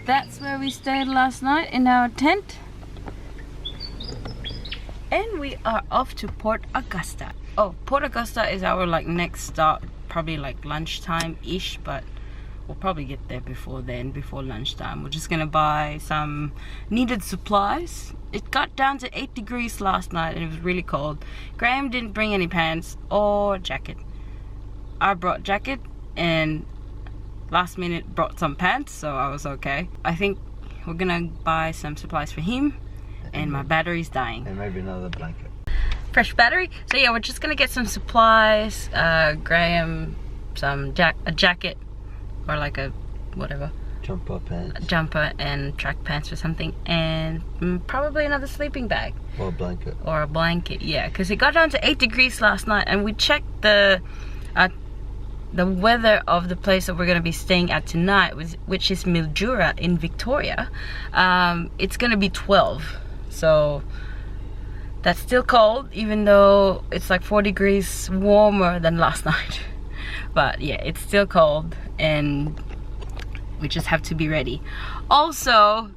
that's where we stayed last night in our tent. And we are off to Port Augusta. Oh, Port Augusta is our like next stop, probably like lunchtime-ish, but we'll probably get there before then, before lunchtime. We're just gonna buy some needed supplies. It got down to 8 degrees last night and it was really cold. Graham didn't bring any pants or jacket. I brought jacket and last minute brought some pants, so I was okay. I think we're gonna buy some supplies for him, and my battery's dying. And maybe another blanket. Fresh battery. So yeah, we're just gonna get some supplies. Graham a jacket or like a whatever. Jumper pants. A jumper and track pants or something, and probably another sleeping bag. Or a blanket. Or a blanket, yeah, because it got down to 8 degrees last night, and we checked the weather of the place that we're going to be staying at tonight, which is Mildura in Victoria. It's going to be 12, so that's still cold, even though it's like 4 degrees warmer than last night. But yeah, it's still cold and we just have to be ready. Also,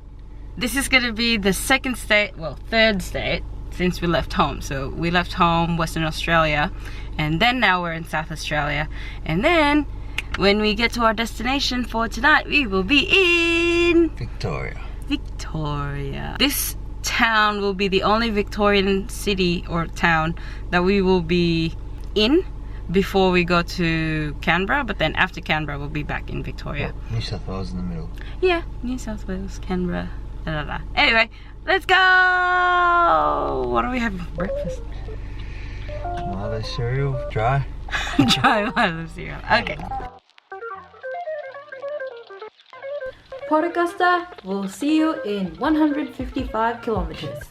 this is going to be the third state since we left home. So we left home, Western Australia, and then now we're in South Australia, and then when we get to our destination for tonight, we will be in Victoria. This town will be the only Victorian city or town that we will be in before we go to Canberra, but then after Canberra we'll be back in Victoria. Oh, New South Wales in the middle. Yeah, New South Wales, Canberra, Anyway, let's go! What do we have for breakfast? Milo cereal, dry. Dry Milo cereal, okay. Port Augusta, we'll see you in 155 kilometers.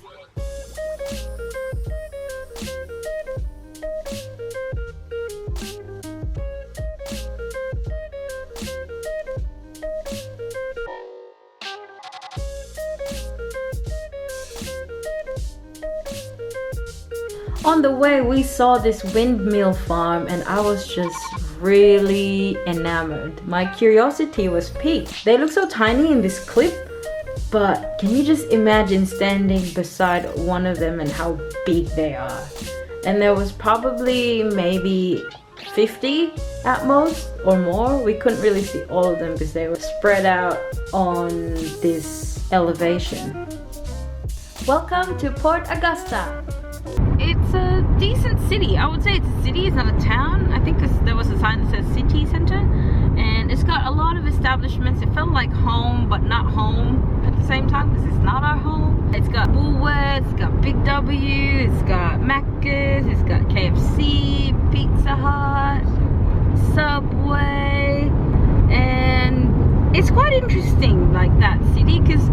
On the way, we saw this windmill farm and I was just really enamored. My curiosity was piqued. They look so tiny in this clip, but can you just imagine standing beside one of them and how big they are? And there was probably maybe 50 at most or more. We couldn't really see all of them because they were spread out on this elevation. Welcome to Port Augusta. It's a decent city. I would say it's a city, it's not a town. I think there was a sign that says city center, and it's got a lot of establishments. It felt like home, but not home at the same time because it's not our home. It's got Woolworths, it's got Big W, it's got Macca's, it's got KFC, Pizza Hut, Subway, and it's quite interesting, like that city, because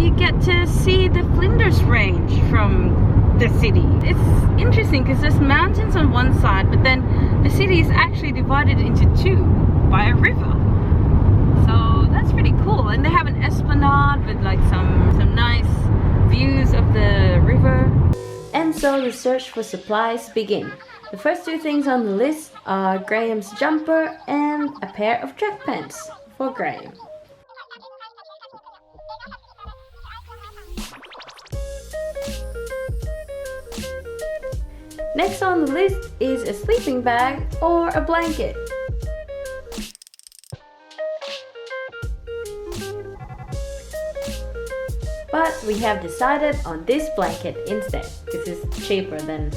you get to see the Flinders Range from the city. It's interesting because there's mountains on one side, but then the city is actually divided into two by a river. So that's pretty cool. And they have an esplanade with like some nice views of the river. And so the search for supplies begin. The first two things on the list are Graham's jumper and a pair of track pants for Graham. Next on the list is a sleeping bag or a blanket. But we have decided on this blanket instead. This is cheaper than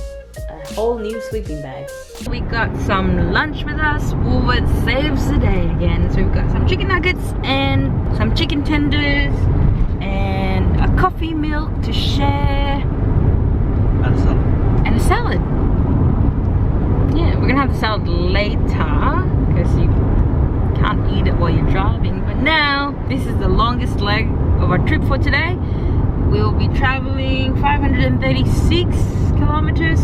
a whole new sleeping bag. We got some lunch with us. Woolworths saves the day again. So we've got some chicken nuggets and some chicken tenders and a coffee milk to share. And a salad. And a salad. Yeah, we're gonna have the salad later because you can't eat it while you're driving. But now, this is the longest leg of our trip for today. We'll be traveling 536 kilometers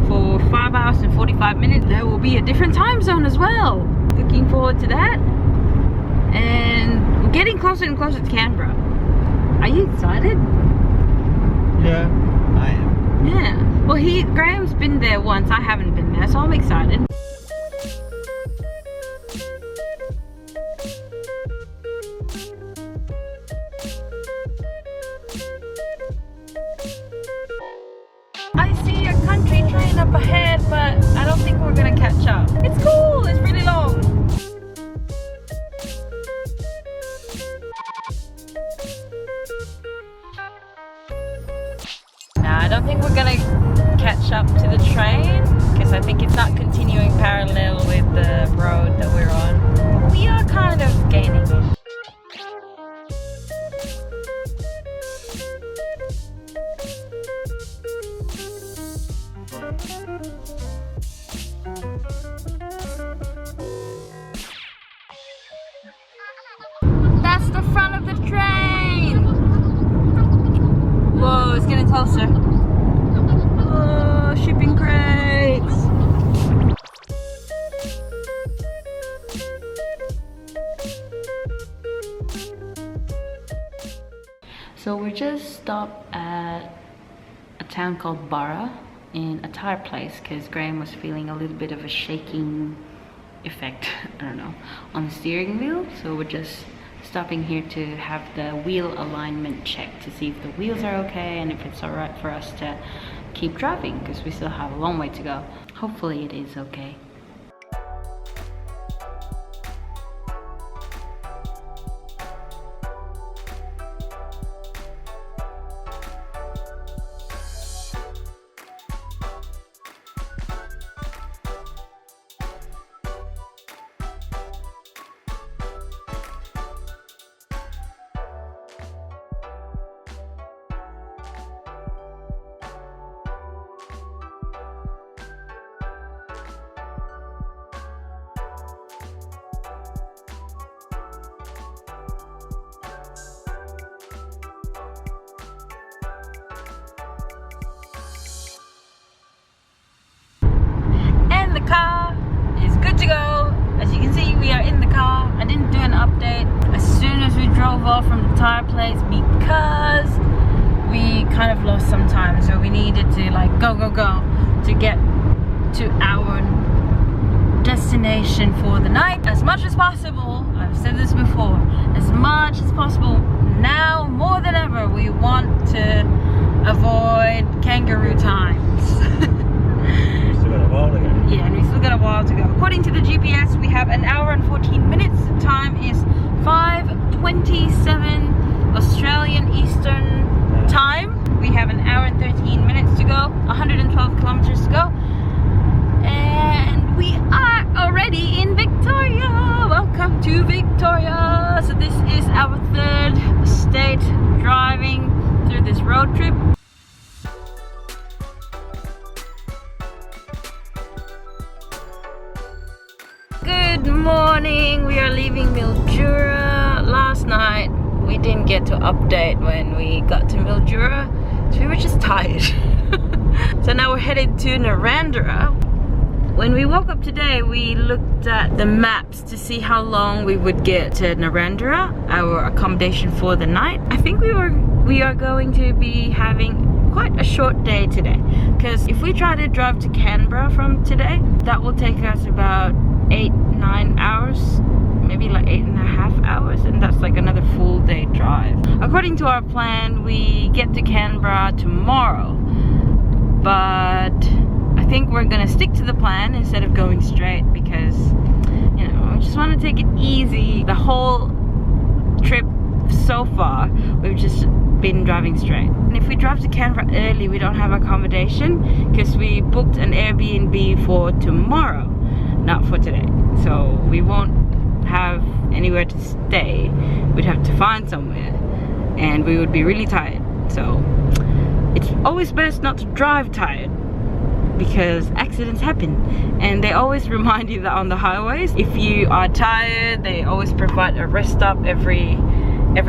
for 5 hours and 45 minutes. There will be a different time zone as well. Looking forward to that. And we're getting closer and closer to Canberra. Are you excited? Yeah, I am. Yeah. Well, Graham's been there once. I haven't been there, so I'm excited. train because I think it's not continuing parallel with the road that we're on. We are kind of gaining. That's the front of the train! Whoa, it's getting closer. Oh, shipping crates! So we just stopped at a town called Barra in a tire place because Graham was feeling a little bit of a shaking effect, I don't know, on the steering wheel. So we're just stopping here to have the wheel alignment checked to see if the wheels are okay and if it's alright for us to keep driving because we still have a long way to go. Hopefully it is okay. The car is good to go. As you can see, we are in the car. I didn't do an update as soon as we drove off from the tire place because we kind of lost some time, so we needed to like go to get to our destination for the night as much as possible. I've said this before, as much as possible now more than ever we want to avoid kangaroo times. Yeah, and we still got a while to go. According to the GPS, we have an hour and 14 minutes. The time is 5:27 Australian Eastern Time. We have an hour and 13 minutes to go, 112 kilometers to go. And we are already in Victoria. Welcome to Victoria. So this is our third state driving through this road trip. Good morning, we are leaving Mildura. Last night we didn't get to update when we got to Mildura, so we were just tired. So now we're headed to Narrandera. When we woke up today, we looked at the maps to see how long we would get to Narrandera, our accommodation for the night. I think we are going to be having quite a short day today, because if we try to drive to Canberra from today, that will take us about 8-9 hours, maybe like 8.5 hours, and that's like another full day drive. According to our plan, we get to Canberra tomorrow, but I think we're gonna stick to the plan instead of going straight because, you know, we just want to take it easy. The whole trip so far, we've just been driving straight. And if we drive to Canberra early, we don't have accommodation because we booked an Airbnb for tomorrow, not for today. So we won't have anywhere to stay. We'd have to find somewhere and we would be really tired. So it's always best not to drive tired because accidents happen, and they always remind you that on the highways, if you are tired, they always provide a rest stop every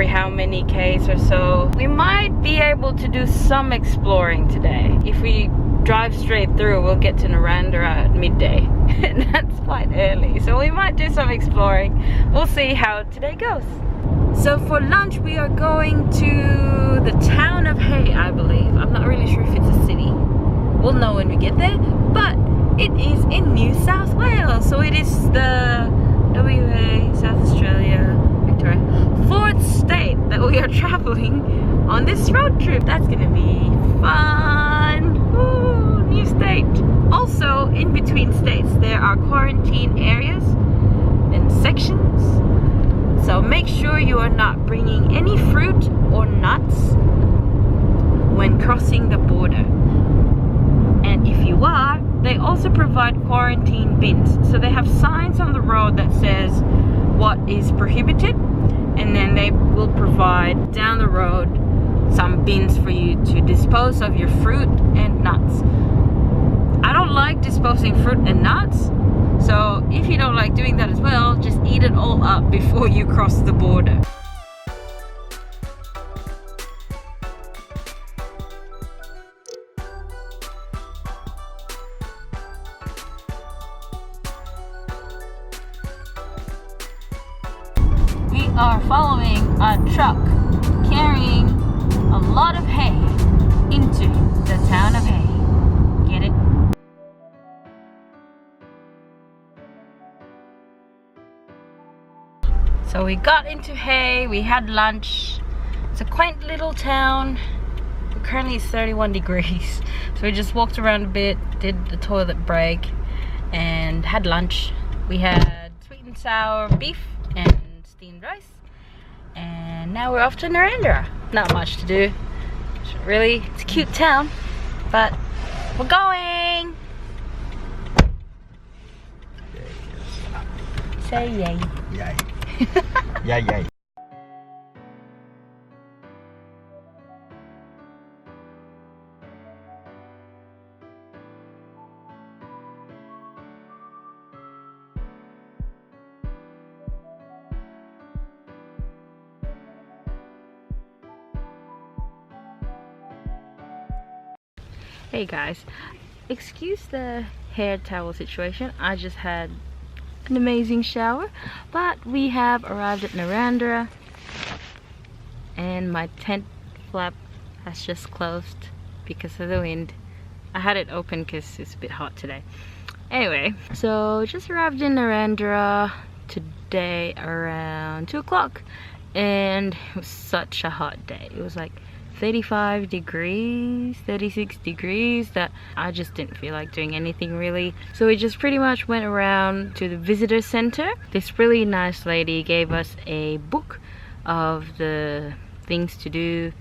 how many k's or so. We might be able to do some exploring today. If we drive straight through, we'll get to Narrandera at midday and that's quite early, so we might do some exploring. We'll see how today goes. So for lunch we are going to the town of Hay, I believe. I'm not really sure if it's a city. We'll know when we get there, but it is in New South Wales, so it is the WA, South Australia, Victoria, 4th state that we are traveling on this road trip. That's gonna be fun. Ooh, new state. Also, in between states there are quarantine areas and sections, so make sure you are not bringing any fruit or nuts when crossing the border. And if you are, they also provide quarantine bins. So they have signs on the road that says what is prohibited, and then they will provide down the road some bins for you to dispose of your fruit and nuts. I don't like disposing fruit and nuts, so if you don't like doing that as well, just eat it all up before you cross the border. We are following a truck carrying a lot of hay into the town of Hay. Get it? So we got into Hay, we had lunch. It's a quaint little town. Currently it's 31 degrees. So we just walked around a bit, did the toilet break, and had lunch. We had sweet and sour beef and steamed rice. And now we're off to Narendra. Not much to do. Really, it's a cute town, but we're going. Say yay. Yay. Yay, yay. Hey guys, excuse the hair towel situation. I just had an amazing shower, but we have arrived at Narendra and my tent flap has just closed because of the wind. I had it open because it's a bit hot today. Anyway, so just arrived in Narendra today around 2 o'clock, and it was such a hot day. It was like 35 degrees, 36 degrees, that I just didn't feel like doing anything really. So we just pretty much went around to the visitor center. This really nice lady gave us a book of the things to do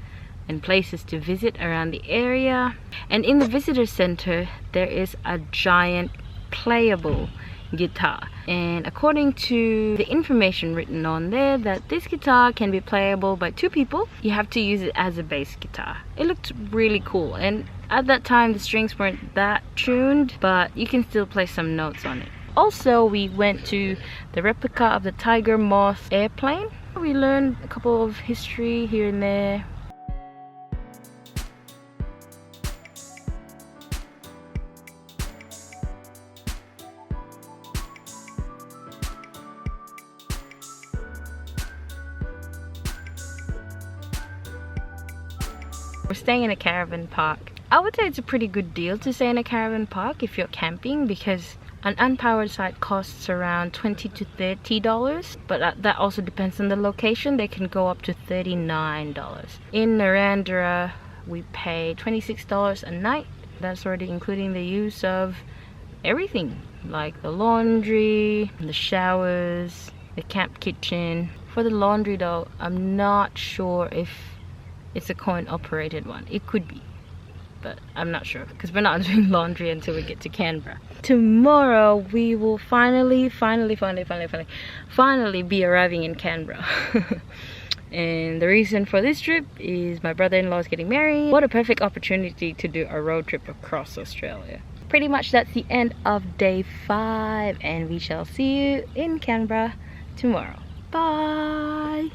and places to visit around the area. And in the visitor center there is a giant playable guitar, and according to the information written on there, that this guitar can be playable by 2 people. You have to use it as a bass guitar. It looked really cool, and at that time the strings weren't that tuned, but you can still play some notes on it. Also, we went to the replica of the Tiger Moth airplane. We learned a couple of history here and there. We're staying in a caravan park. I would say it's a pretty good deal to stay in a caravan park if you're camping, because an unpowered site costs around $20 to $30, but that also depends on the location. They can go up to $39. In Narendra, we pay $26 a night. That's already including the use of everything, like the laundry, the showers, the camp kitchen. For the laundry though, I'm not sure if it's a coin operated one. It could be, but I'm not sure because we're not doing laundry until we get to Canberra. Tomorrow we will finally be arriving in Canberra. And the reason for this trip is my brother-in-law is getting married. What a perfect opportunity to do a road trip across Australia. Pretty much that's the end of day 5, and we shall see you in Canberra tomorrow. Bye.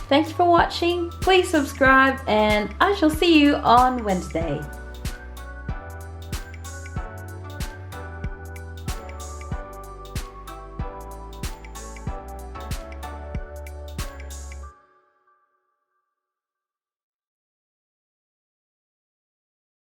Thanks for watching. Please subscribe, and I shall see you on Wednesday.